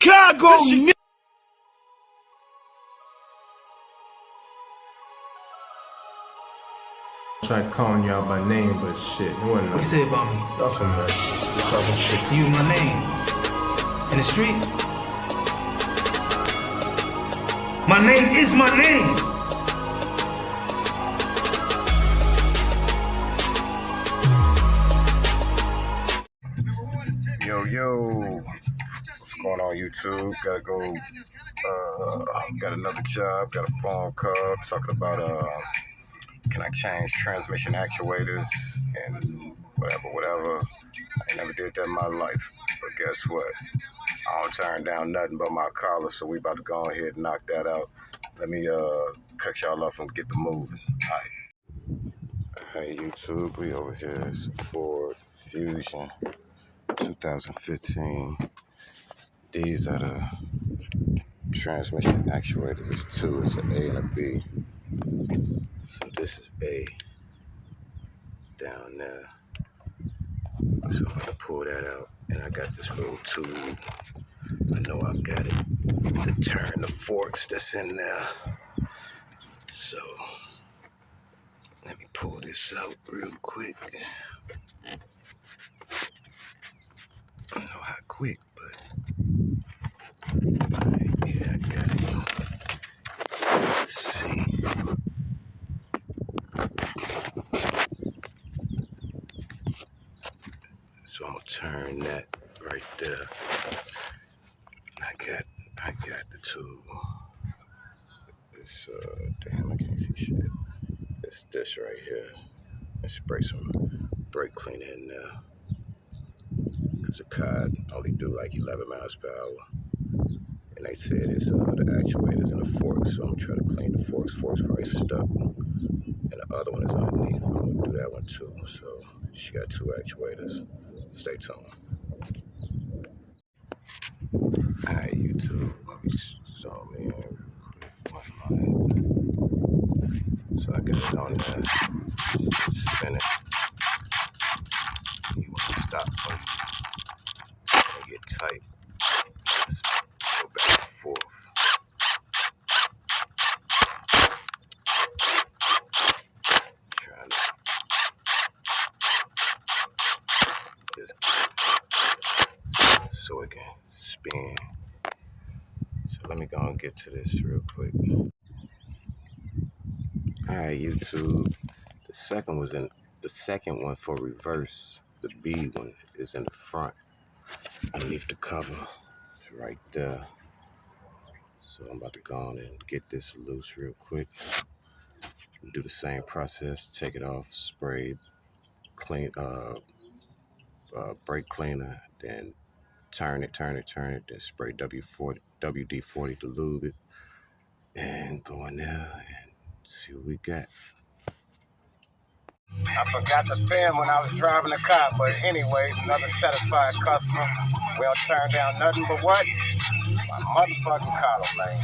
Chicago, nigga. Tried calling y'all by name, but shit, it wasn't. What you say about me? Nothing, man. Just talking shit. You my name. In the street? My name is my name. Yo, what's going on YouTube? Gotta go, got another job, got a phone call talking about, can I change transmission actuators and whatever. I ain't never did that in my life, but guess what? I don't turn down nothing but my collar, so we about to go ahead and knock that out. Let me, cut y'all off and get the moving. All right. Hey YouTube, we over here. It's a Ford Fusion 2015. These are the transmission actuators. It's two. It's an A and a B. So this is A down there. So I'm gonna pull that out, and I got this little tool. I know I got it to turn the forks that's in there. So let me pull this out real quick. I don't know how quick, but yeah, I got it. Let's see. So I'm gonna turn that right there. I got the tool. It's damn, I can't see shit. It's this right here. Let's spray some brake cleaner in there. Cause the car only do like 11 miles per hour. And they said it's the actuators and the forks, so I'm gonna try to clean the forks. Forks probably stuck. And the other one is underneath. I'm gonna do that one too. So she got two actuators. Stay tuned. Alright, YouTube, let me zoom in real quick. So I got it on there. Spin it. You want to stop when you get tight. Just go back and forth. Trying to just so it can spin. So let me go and get to this real quick. Alright, YouTube. The second one for reverse. The B one is in the front. Underneath the cover. It's right there. So I'm about to go on and get this loose real quick. Do the same process. Take it off, spray, clean, brake cleaner, then turn it, then spray WD-40 to lube it, and go in there and see what we got. I forgot to film when I was driving the car, but anyway, another satisfied customer. We don't turn down nothing but what? My motherfucking collar, man.